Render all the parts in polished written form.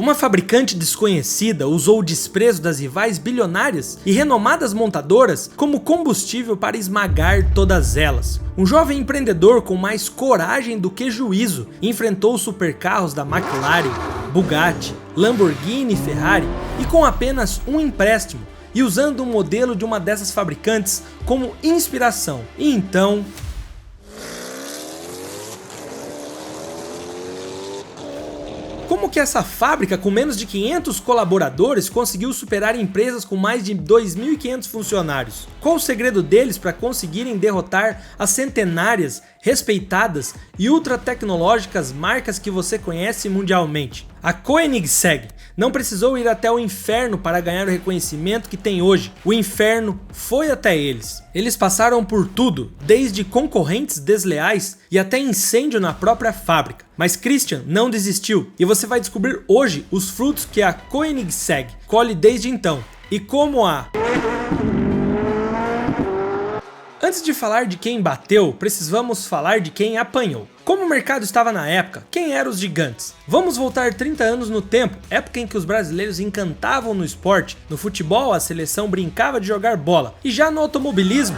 Uma fabricante desconhecida usou o desprezo das rivais bilionárias e renomadas montadoras como combustível para esmagar todas elas. Um jovem empreendedor com mais coragem do que juízo enfrentou os supercarros da McLaren, Bugatti, Lamborghini e Ferrari e com apenas um empréstimo e usando um modelo de uma dessas fabricantes como inspiração. E então... como que essa fábrica com menos de 500 colaboradores conseguiu superar empresas com mais de 2.500 funcionários? Qual o segredo deles para conseguirem derrotar as centenárias, respeitadas e ultra tecnológicas marcas que você conhece mundialmente? A Koenigsegg não precisou ir até o inferno para ganhar o reconhecimento que tem hoje. O inferno foi até eles. Eles passaram por tudo, desde concorrentes desleais e até incêndio na própria fábrica. Mas Christian não desistiu e você vai descobrir hoje os frutos que a Koenigsegg colhe desde então e como a... Antes de falar de quem bateu, precisamos falar de quem apanhou. Como o mercado estava na época, quem eram os gigantes? Vamos voltar 30 anos no tempo, época em que os brasileiros encantavam no esporte. No futebol, a seleção brincava de jogar bola. E já no automobilismo...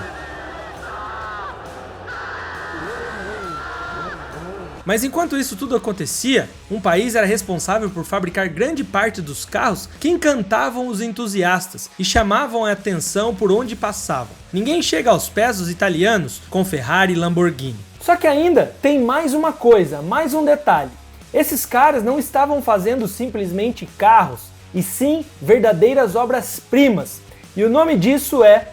Mas enquanto isso tudo acontecia, um país era responsável por fabricar grande parte dos carros que encantavam os entusiastas e chamavam a atenção por onde passavam. Ninguém chega aos pés dos italianos com Ferrari e Lamborghini. Só que ainda tem mais uma coisa, mais um detalhe. Esses caras não estavam fazendo simplesmente carros, e sim verdadeiras obras-primas. E o nome disso é...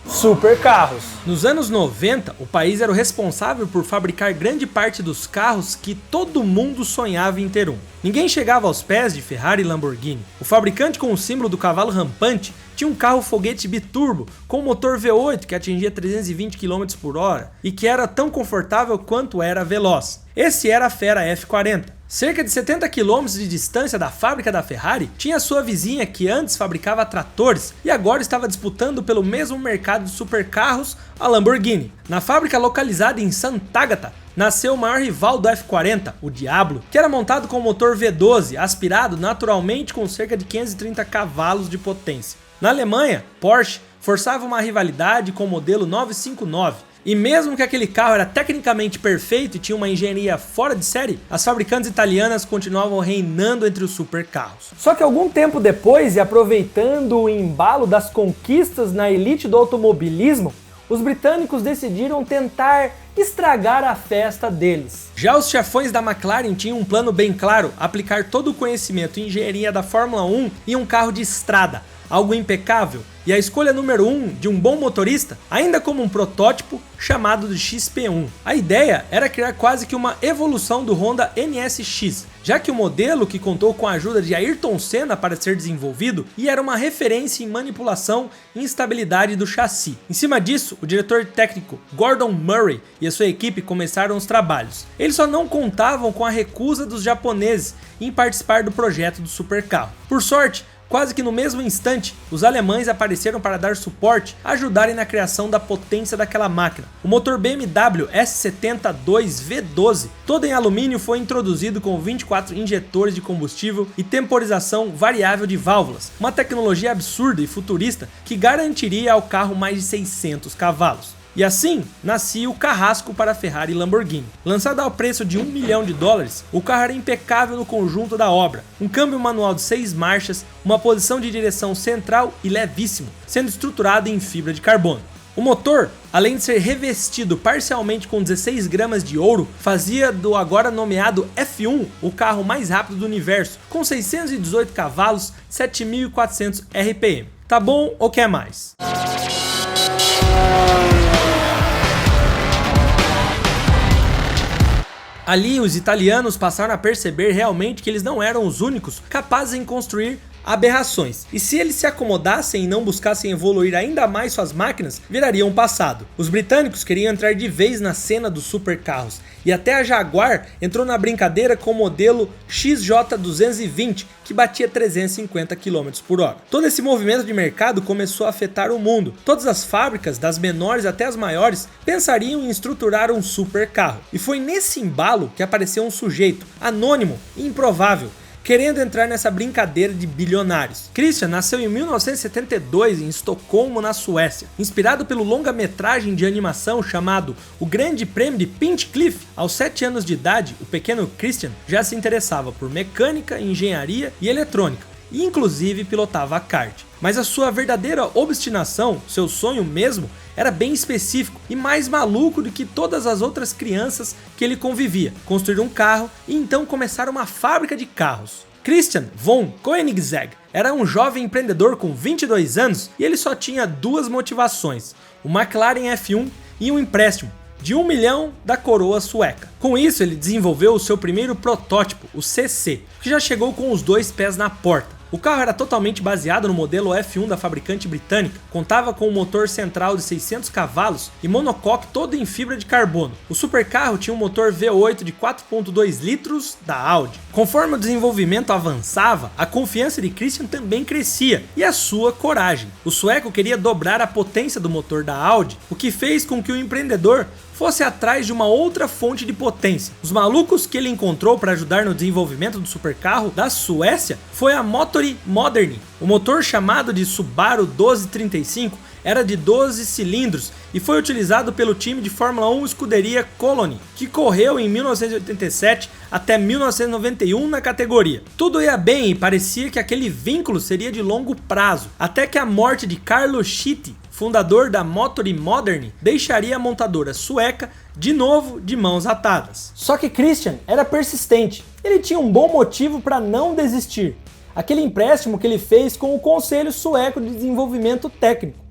supercarros. Nos anos 90, o país era o responsável por fabricar grande parte dos carros que todo mundo sonhava em ter um. Ninguém chegava aos pés de Ferrari e Lamborghini. O fabricante com o símbolo do cavalo rampante tinha um carro foguete biturbo com motor V8 que atingia 320 km por hora e que era tão confortável quanto era veloz. Esse era a fera F40. Cerca de 70 km de distância da fábrica da Ferrari, tinha sua vizinha que antes fabricava tratores e agora estava disputando pelo mesmo mercado de supercarros, a Lamborghini. Na fábrica localizada em Sant'Agata, nasceu o maior rival do F40, o Diablo, que era montado com motor V12, aspirado naturalmente com cerca de 530 cavalos de potência. Na Alemanha, Porsche forçava uma rivalidade com o modelo 959, e mesmo que aquele carro era tecnicamente perfeito e tinha uma engenharia fora de série, as fabricantes italianas continuavam reinando entre os supercarros. Só que algum tempo depois, e aproveitando o embalo das conquistas na elite do automobilismo, os britânicos decidiram tentar estragar a festa deles. Já os chefões da McLaren tinham um plano bem claro: aplicar todo o conhecimento e engenharia da Fórmula 1 em um carro de estrada, algo impecável, e a escolha número 1 de um bom motorista, ainda como um protótipo chamado de XP1. A ideia era criar quase que uma evolução do Honda NSX, já que o modelo, que contou com a ajuda de Ayrton Senna para ser desenvolvido, e era uma referência em manipulação e instabilidade do chassi. Em cima disso, o diretor técnico Gordon Murray e a sua equipe começaram os trabalhos. Eles só não contavam com a recusa dos japoneses em participar do projeto do supercarro. Por sorte, quase que no mesmo instante, os alemães apareceram para dar suporte, ajudarem na criação da potência daquela máquina. O motor BMW S70-2 V12, todo em alumínio, foi introduzido com 24 injetores de combustível e temporização variável de válvulas, uma tecnologia absurda e futurista que garantiria ao carro mais de 600 cavalos. E assim, nascia o carrasco para Ferrari e Lamborghini. Lançado ao preço de $1 milhão, o carro era impecável no conjunto da obra. Um câmbio manual de 6 marchas, uma posição de direção central e levíssimo, sendo estruturado em fibra de carbono. O motor, além de ser revestido parcialmente com 16 gramas de ouro, fazia do agora nomeado F1 o carro mais rápido do universo, com 618 cavalos, 7.400 RPM. Tá bom ou quer mais? Ali, os italianos passaram a perceber realmente que eles não eram os únicos capazes em construir aberrações, e se eles se acomodassem e não buscassem evoluir ainda mais suas máquinas, virariam um passado. Os britânicos queriam entrar de vez na cena dos supercarros, e até a Jaguar entrou na brincadeira com o modelo XJ220, que batia 350 km por hora. Todo esse movimento de mercado começou a afetar o mundo. Todas as fábricas, das menores até as maiores, pensariam em estruturar um supercarro, e foi nesse embalo que apareceu um sujeito anônimo e improvável, querendo entrar nessa brincadeira de bilionários. Christian nasceu em 1972 em Estocolmo, na Suécia. Inspirado pelo longa-metragem de animação chamado O Grande Prêmio de Pinchcliffe, aos 7 anos de idade, o pequeno Christian já se interessava por mecânica, engenharia e eletrônica, e inclusive pilotava kart. Mas a sua verdadeira obstinação, seu sonho mesmo, era bem específico e mais maluco do que todas as outras crianças que ele convivia: construir um carro e então começar uma fábrica de carros. Christian von Koenigsegg era um jovem empreendedor com 22 anos e ele só tinha duas motivações: o McLaren F1 e um empréstimo de 1 milhão da coroa sueca. Com isso, ele desenvolveu o seu primeiro protótipo, o CC, que já chegou com os 2 pés na porta. O carro era totalmente baseado no modelo F1 da fabricante britânica, contava com um motor central de 600 cavalos e monocoque todo em fibra de carbono. O supercarro tinha um motor V8 de 4.2 litros da Audi. Conforme o desenvolvimento avançava, a confiança de Christian também crescia e a sua coragem. O sueco queria dobrar a potência do motor da Audi, o que fez com que o empreendedor fosse atrás de uma outra fonte de potência. Os malucos que ele encontrou para ajudar no desenvolvimento do supercarro da Suécia foi a Motory Modern. O motor, chamado de Subaru 1235, era de 12 cilindros e foi utilizado pelo time de Fórmula 1 Scuderia Colony, que correu em 1987 até 1991 na categoria. Tudo ia bem e parecia que aquele vínculo seria de longo prazo, até que a morte de Carlo Schitti, fundador da Motory Modern, deixaria a montadora sueca de novo de mãos atadas. Só que Christian era persistente, ele tinha um bom motivo para não desistir: aquele empréstimo que ele fez com o Conselho Sueco de Desenvolvimento Técnico.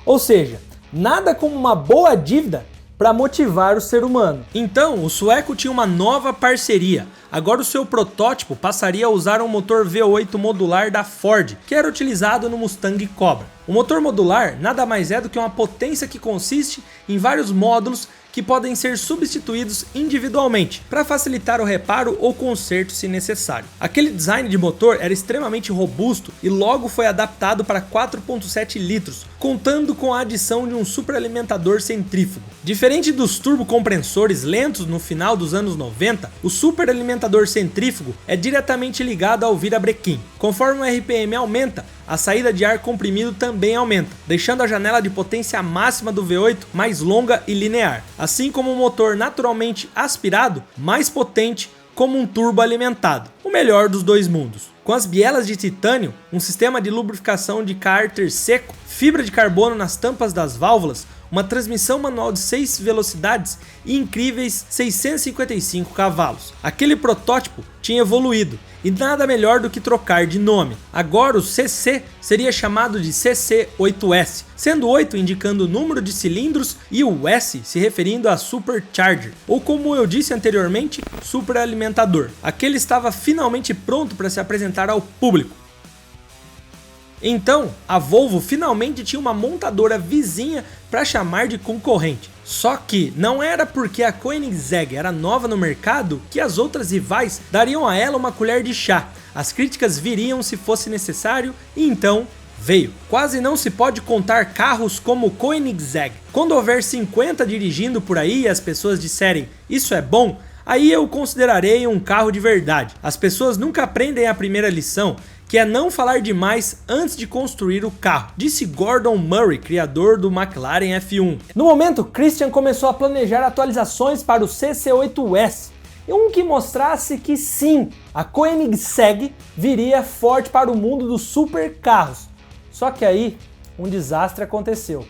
Ou seja, nada como uma boa dívida para motivar o ser humano. Então, o sueco tinha uma nova parceria. Agora o seu protótipo passaria a usar um motor V8 modular da Ford, que era utilizado no Mustang Cobra. O motor modular nada mais é do que uma potência que consiste em vários módulos que podem ser substituídos individualmente para facilitar o reparo ou conserto se necessário. Aquele design de motor era extremamente robusto e logo foi adaptado para 4.7 litros, contando com a adição de um superalimentador centrífugo. Diferente dos turbocompressores lentos no final dos anos 90, o superalimentador centrífugo é diretamente ligado ao virabrequim. Conforme o RPM aumenta, a saída de ar comprimido também aumenta, deixando a janela de potência máxima do V8 mais longa e linear, assim como o motor naturalmente aspirado, mais potente como um turbo alimentado, o melhor dos dois mundos. Com as bielas de titânio, um sistema de lubrificação de cárter seco, fibra de carbono nas tampas das válvulas, uma transmissão manual de 6 velocidades e incríveis 655 cavalos. Aquele protótipo tinha evoluído e nada melhor do que trocar de nome. Agora o CC seria chamado de CC8S, sendo 8 indicando o número de cilindros e o S se referindo a Supercharger, ou como eu disse anteriormente, superalimentador. Aquele estava finalmente pronto para se apresentar ao público. Então, a Volvo finalmente tinha uma montadora vizinha para chamar de concorrente. Só que não era porque a Koenigsegg era nova no mercado que as outras rivais dariam a ela uma colher de chá. As críticas viriam se fosse necessário e então veio. Quase não se pode contar carros como Koenigsegg. Quando houver 50 dirigindo por aí e as pessoas disserem "isso é bom", aí eu considerarei um carro de verdade. As pessoas nunca aprendem a primeira lição, que é não falar demais antes de construir o carro, disse Gordon Murray, criador do McLaren F1. No momento, Christian começou a planejar atualizações para o CC8S, um que mostrasse que sim, a Koenigsegg viria forte para o mundo dos supercarros. Só que aí, um desastre aconteceu.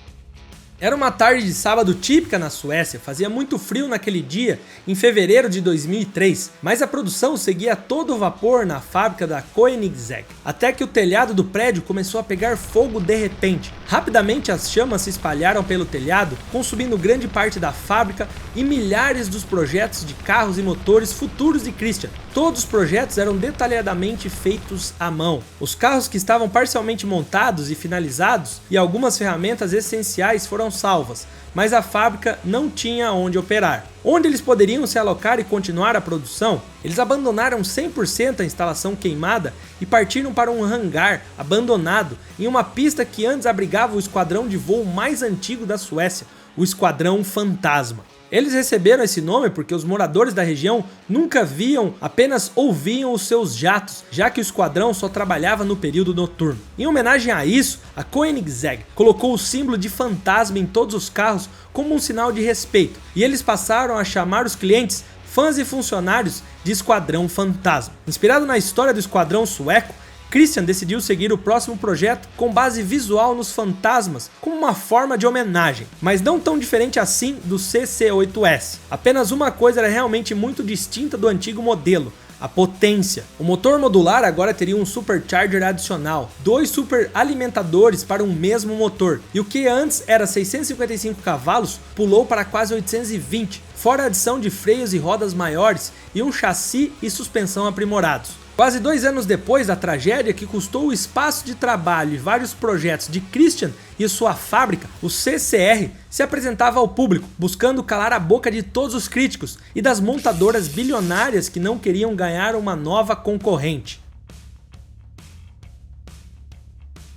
Era uma tarde de sábado típica na Suécia, fazia muito frio naquele dia, em fevereiro de 2003, mas a produção seguia a todo vapor na fábrica da Koenigsegg, até que o telhado do prédio começou a pegar fogo de repente. Rapidamente as chamas se espalharam pelo telhado, consumindo grande parte da fábrica e milhares dos projetos de carros e motores futuros de Christian. Todos os projetos eram detalhadamente feitos à mão. Os carros que estavam parcialmente montados e finalizados e algumas ferramentas essenciais foram salvas, mas a fábrica não tinha onde operar. Onde eles poderiam se alocar e continuar a produção? Eles abandonaram 100% a instalação queimada e partiram para um hangar abandonado em uma pista que antes abrigava o esquadrão de voo mais antigo da Suécia, o Esquadrão Fantasma. Eles receberam esse nome porque os moradores da região nunca viam, apenas ouviam os seus jatos, já que o esquadrão só trabalhava no período noturno. Em homenagem a isso, a Koenigsegg colocou o símbolo de fantasma em todos os carros como um sinal de respeito, e eles passaram a chamar os clientes, fãs e funcionários de Esquadrão Fantasma. Inspirado na história do esquadrão sueco, Christian decidiu seguir o próximo projeto com base visual nos fantasmas como uma forma de homenagem, mas não tão diferente assim do CC8S. Apenas uma coisa era realmente muito distinta do antigo modelo: a potência. O motor modular agora teria um supercharger adicional, 2 super alimentadores para um mesmo motor, e o que antes era 655 cavalos pulou para quase 820, fora a adição de freios e rodas maiores e um chassi e suspensão aprimorados. Quase 2 anos depois da tragédia que custou o espaço de trabalho e vários projetos de Christian e sua fábrica, o CCR se apresentava ao público, buscando calar a boca de todos os críticos e das montadoras bilionárias que não queriam ganhar uma nova concorrente.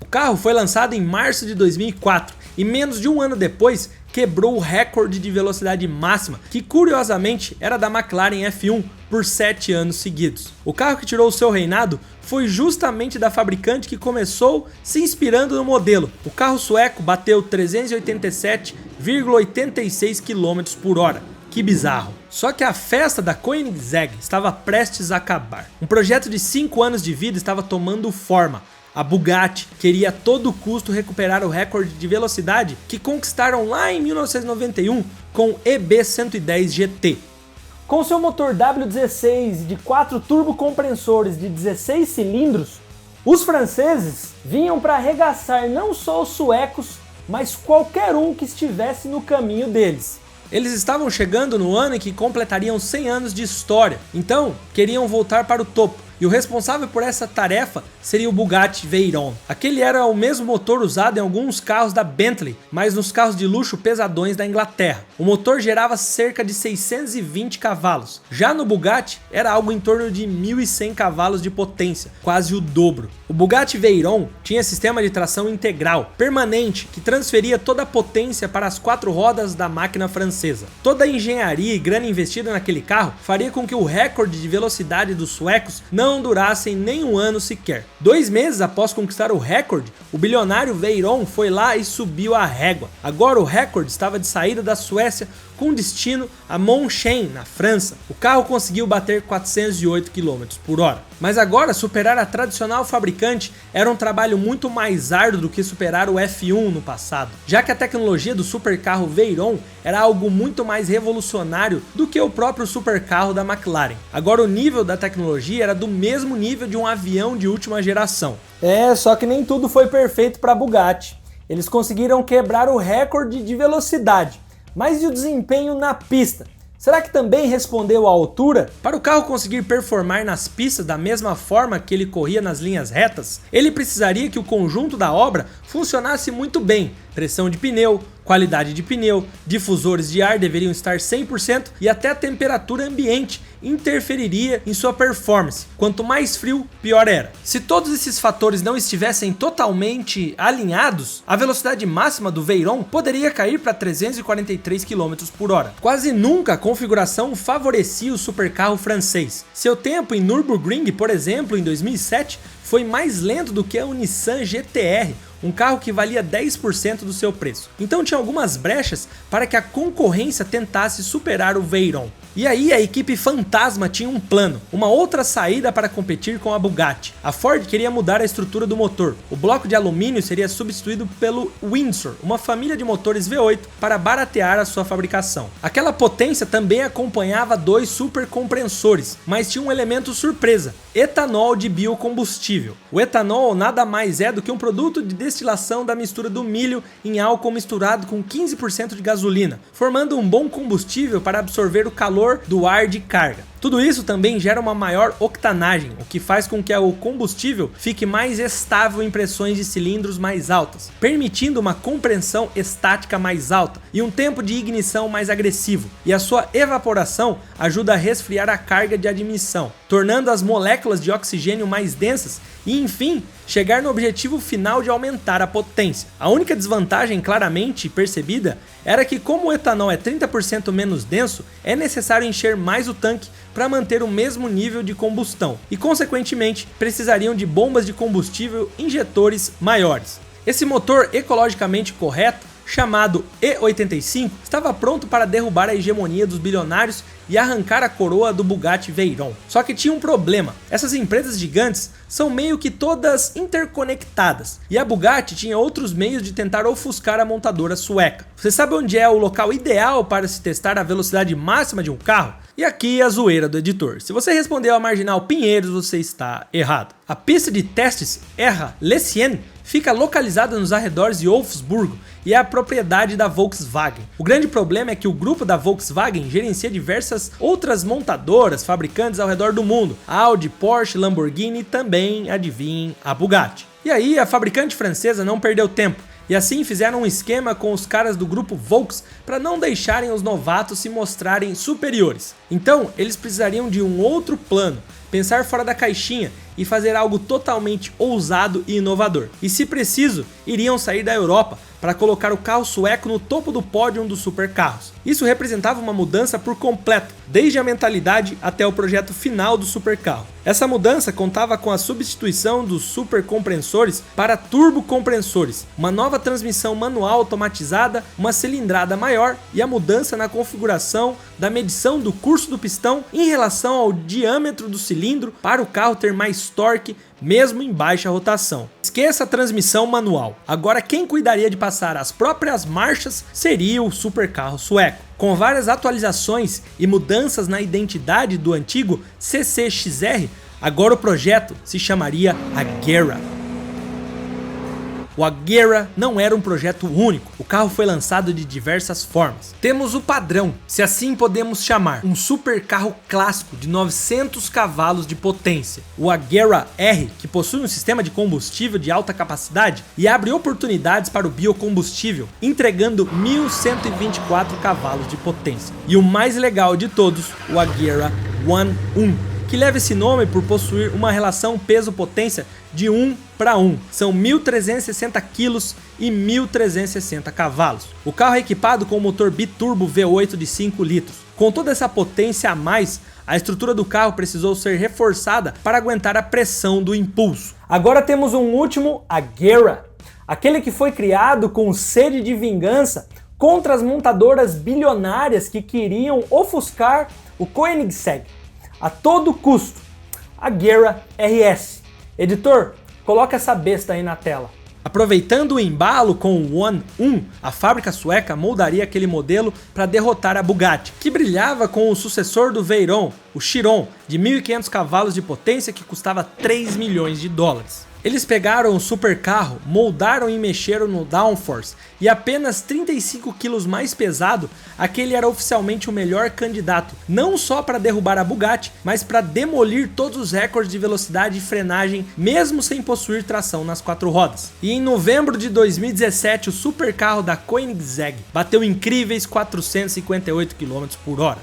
O carro foi lançado em março de 2004 e menos de um ano depois quebrou o recorde de velocidade máxima, que curiosamente era da McLaren F1 por 7 anos seguidos. O carro que tirou o seu reinado foi justamente da fabricante que começou se inspirando no modelo. O carro sueco bateu 387,86 km por hora. Que bizarro. Só que a festa da Koenigsegg estava prestes a acabar. Um projeto de 5 anos de vida estava tomando forma. A Bugatti queria a todo custo recuperar o recorde de velocidade que conquistaram lá em 1991 com o EB110 GT. Com seu motor W16 de 4 turbocompressores de 16 cilindros, os franceses vinham para arregaçar não só os suecos, mas qualquer um que estivesse no caminho deles. Eles estavam chegando no ano em que completariam 100 anos de história, então queriam voltar para o topo. E o responsável por essa tarefa seria o Bugatti Veyron. Aquele era o mesmo motor usado em alguns carros da Bentley, mas nos carros de luxo pesadões da Inglaterra. O motor gerava cerca de 620 cavalos. Já no Bugatti era algo em torno de 1.100 cavalos de potência, quase o dobro. O Bugatti Veyron tinha sistema de tração integral, permanente, que transferia toda a potência para as 4 rodas da máquina francesa. Toda a engenharia e grana investida naquele carro faria com que o recorde de velocidade dos suecos não durassem nem um ano sequer. 2 meses após conquistar o recorde, o bilionário Veyron foi lá e subiu a régua. Agora o recorde estava de saída da Suécia com destino a Montchain, na França. O carro conseguiu bater 408 km por hora. Mas agora superar a tradicional fabricante era um trabalho muito mais árduo do que superar o F1 no passado, já que a tecnologia do supercarro Veyron era algo muito mais revolucionário do que o próprio supercarro da McLaren. Agora o nível da tecnologia era do mesmo nível de um avião de última geração. Só que nem tudo foi perfeito para a Bugatti. Eles conseguiram quebrar o recorde de velocidade, mas e o desempenho na pista? Será que também respondeu à altura? Para o carro conseguir performar nas pistas da mesma forma que ele corria nas linhas retas, ele precisaria que o conjunto da obra funcionasse muito bem. Pressão de pneu, qualidade de pneu, difusores de ar deveriam estar 100% e até a temperatura ambiente interferiria em sua performance. Quanto mais frio, pior era. Se todos esses fatores não estivessem totalmente alinhados, a velocidade máxima do Veyron poderia cair para 343 km por hora. Quase nunca a configuração favorecia o supercarro francês. Seu tempo em Nürburgring, por exemplo, em 2007, foi mais lento do que o Nissan GT-R, um carro que valia 10% do seu preço. Então tinha algumas brechas para que a concorrência tentasse superar o Veyron. E aí a equipe fantasma tinha um plano, uma outra saída para competir com a Bugatti. A Ford queria mudar a estrutura do motor. O bloco de alumínio seria substituído pelo Windsor, uma família de motores V8, para baratear a sua fabricação. Aquela potência também acompanhava 2 supercompressores, mas tinha um elemento surpresa: etanol de biocombustível. O etanol nada mais é do que um produto de destilação da mistura do milho em álcool misturado com 15% de gasolina, formando um bom combustível para absorver o calor do ar de carga. Tudo isso também gera uma maior octanagem, o que faz com que o combustível fique mais estável em pressões de cilindros mais altas, permitindo uma compreensão estática mais alta e um tempo de ignição mais agressivo, e a sua evaporação ajuda a resfriar a carga de admissão, tornando as moléculas de oxigênio mais densas e, enfim, chegar no objetivo final de aumentar a potência. A única desvantagem claramente percebida era que, como o etanol é 30% menos denso, é necessário encher mais o tanque para manter o mesmo nível de combustão e, consequentemente, precisariam de bombas de combustível injetores maiores. Esse motor ecologicamente correto, chamado E85, estava pronto para derrubar a hegemonia dos bilionários e arrancar a coroa do Bugatti Veyron. Só que tinha um problema: essas empresas gigantes são meio que todas interconectadas, e a Bugatti tinha outros meios de tentar ofuscar a montadora sueca. Você sabe onde é o local ideal para se testar a velocidade máxima de um carro? E aqui a zoeira do editor: se você respondeu a Marginal Pinheiros, você está errado. A pista de testes Erra-Lessien fica localizada nos arredores de Wolfsburgo e é a propriedade da Volkswagen. O grande problema é que o grupo da Volkswagen gerencia diversas outras montadoras, fabricantes ao redor do mundo: Audi, Porsche, Lamborghini e também, adivinhem, a Bugatti. E aí a fabricante francesa não perdeu tempo, e assim fizeram um esquema com os caras do grupo Volks para não deixarem os novatos se mostrarem superiores. Então eles precisariam de um outro plano, pensar fora da caixinha e fazer algo totalmente ousado e inovador. E se preciso, iriam sair da Europa para colocar o carro sueco no topo do pódio dos supercarros. Isso representava uma mudança por completo, desde a mentalidade até o projeto final do supercarro. Essa mudança contava com a substituição dos supercompressores para turbocompressores, uma nova transmissão manual automatizada, uma cilindrada maior e a mudança na configuração da medição do curso do pistão em relação ao diâmetro do cilindro para o carro ter mais torque, mesmo em baixa rotação. Esqueça a transmissão manual. Agora quem cuidaria de passar as próprias marchas seria o supercarro sueco. Com várias atualizações e mudanças na identidade do antigo CCXR, agora o projeto se chamaria Agera. O Agera não era um projeto único, o carro foi lançado de diversas formas. Temos o padrão, se assim podemos chamar, um supercarro clássico de 900 cavalos de potência, o Agera R, que possui um sistema de combustível de alta capacidade e abre oportunidades para o biocombustível, entregando 1.124 cavalos de potência. E o mais legal de todos, o Agera 1-1, que leva esse nome por possuir uma relação peso-potência de 1:1. São 1.360 kg e 1.360 cavalos. O carro é equipado com um motor biturbo V8 de 5 litros. Com toda essa potência a mais, a estrutura do carro precisou ser reforçada para aguentar a pressão do impulso. Agora temos um último Agera, aquele que foi criado com sede de vingança contra as montadoras bilionárias que queriam ofuscar o Koenigsegg a todo custo. Agera RS. Editor, coloca essa besta aí na tela. Aproveitando o embalo com o 1-1, a fábrica sueca moldaria aquele modelo para derrotar a Bugatti, que brilhava com o sucessor do Veyron, o Chiron, de 1.500 cavalos de potência que custava 3 milhões de dólares. Eles pegaram o supercarro, moldaram e mexeram no downforce, e apenas 35 quilos mais pesado, aquele era oficialmente o melhor candidato, não só para derrubar a Bugatti, mas para demolir todos os recordes de velocidade e frenagem, mesmo sem possuir tração nas 4 rodas. E em novembro de 2017, o supercarro da Koenigsegg bateu incríveis 458 km por hora.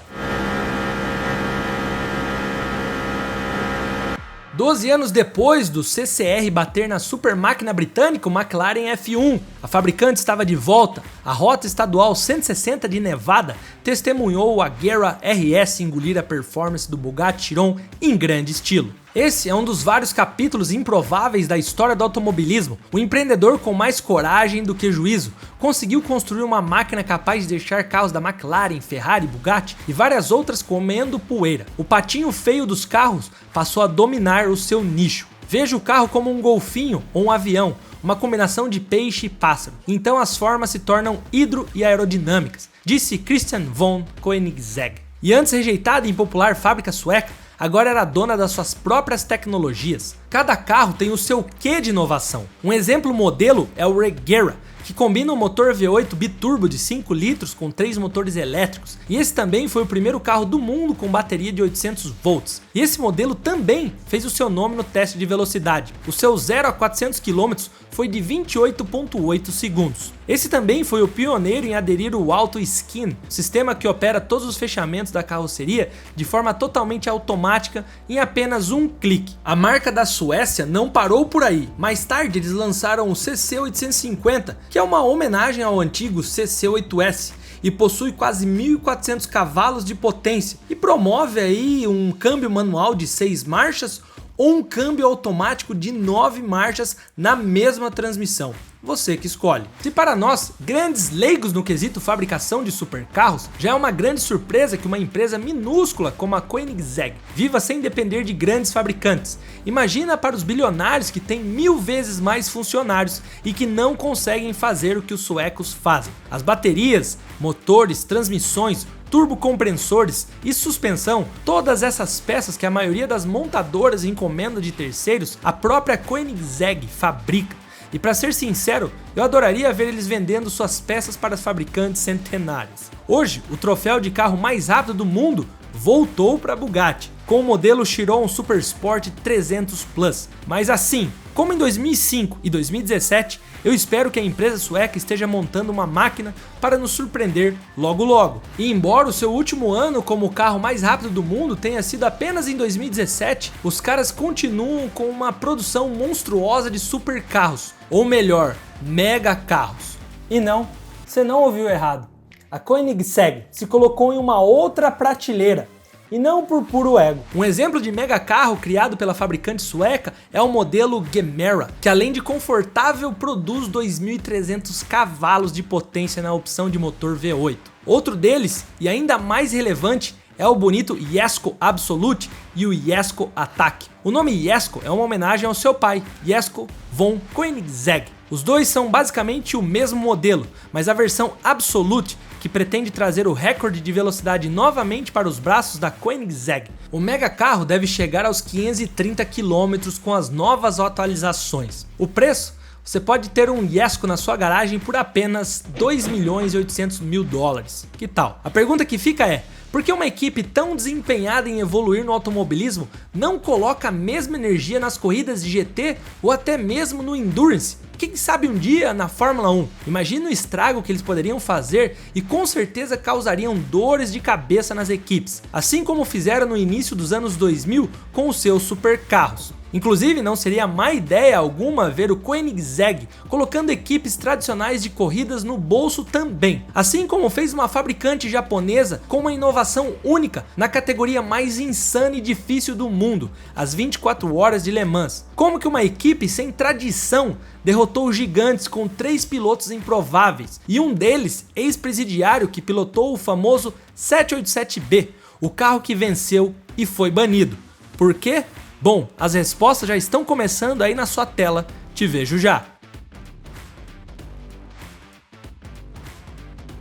12 anos depois do CCR bater na super máquina britânica, o McLaren F1, a fabricante estava de volta. A rota estadual 160 de Nevada testemunhou o Agera RS engolir a performance do Bugatti Chiron em grande estilo. Esse é um dos vários capítulos improváveis da história do automobilismo. O empreendedor com mais coragem do que juízo conseguiu construir uma máquina capaz de deixar carros da McLaren, Ferrari, Bugatti e várias outras comendo poeira. O patinho feio dos carros passou a dominar o seu nicho. Veja o carro como um golfinho ou um avião, uma combinação de peixe e pássaro. Então as formas se tornam hidro e aerodinâmicas, disse Christian von Koenigsegg. E antes rejeitada e impopular fábrica sueca, agora era dona das suas próprias tecnologias. Cada carro tem o seu quê de inovação. Um exemplo modelo é o Regera, que combina um motor V8 biturbo de 5 litros com 3 motores elétricos, e esse também foi o primeiro carro do mundo com bateria de 800 volts. E esse modelo também fez o seu nome no teste de velocidade. O seu 0 a 400 km foi de 28,8 segundos. Esse também foi o pioneiro em aderir o Auto Skin, sistema que opera todos os fechamentos da carroceria de forma totalmente automática em apenas um clique. A marca da Suécia não parou por aí. Mais tarde eles lançaram o CC850, que é uma homenagem ao antigo CC8S, e possui quase 1.400 cavalos de potência e promove aí um câmbio manual de 6 marchas ou um câmbio automático de 9 marchas na mesma transmissão. Você que escolhe. Se para nós, grandes leigos no quesito fabricação de supercarros, já é uma grande surpresa que uma empresa minúscula como a Koenigsegg viva sem depender de grandes fabricantes. Imagina para os bilionários que têm 1000 vezes mais funcionários e que não conseguem fazer o que os suecos fazem. As baterias, motores, transmissões, turbocompressores e suspensão, todas essas peças que a maioria das montadoras encomenda de terceiros, a própria Koenigsegg fabrica. E para ser sincero, eu adoraria ver eles vendendo suas peças para as fabricantes centenárias. Hoje, o troféu de carro mais rápido do mundo voltou para a Bugatti, com o modelo Chiron Super Sport 300 Plus. Mas assim, como em 2005 e 2017, eu espero que a empresa sueca esteja montando uma máquina para nos surpreender logo logo. E embora o seu último ano como o carro mais rápido do mundo tenha sido apenas em 2017, os caras continuam com uma produção monstruosa de super carros, ou melhor, mega carros. E não, você não ouviu errado. A Koenigsegg se colocou em uma outra prateleira, e não por puro ego. Um exemplo de mega carro criado pela fabricante sueca é o modelo Gemera, que além de confortável produz 2.300 cavalos de potência na opção de motor V8. Outro deles, e ainda mais relevante, é o bonito Jesko Absolute e o Jesko Attack. O nome Jesko é uma homenagem ao seu pai, Jesko von Koenigsegg. Os dois são basicamente o mesmo modelo, mas a versão Absolute, que pretende trazer o recorde de velocidade novamente para os braços da Koenigsegg. O mega carro deve chegar aos 530 km com as novas atualizações. O preço? Você pode ter um Jesko na sua garagem por apenas $2.800.000. Que tal? A pergunta que fica é: por que uma equipe tão desempenhada em evoluir no automobilismo não coloca a mesma energia nas corridas de GT ou até mesmo no Endurance? Quem sabe um dia na Fórmula 1? Imagina o estrago que eles poderiam fazer e com certeza causariam dores de cabeça nas equipes, assim como fizeram no início dos anos 2000 com os seus supercarros. Inclusive, não seria má ideia alguma ver o Koenigsegg colocando equipes tradicionais de corridas no bolso também, assim como fez uma fabricante japonesa com uma inovação única na categoria mais insana e difícil do mundo, as 24 horas de Le Mans. Como que uma equipe sem tradição derrotou os gigantes com 3 pilotos improváveis, e um deles, ex-presidiário que pilotou o famoso 787B, o carro que venceu e foi banido. Por quê? Bom, as respostas já estão começando aí na sua tela, te vejo já.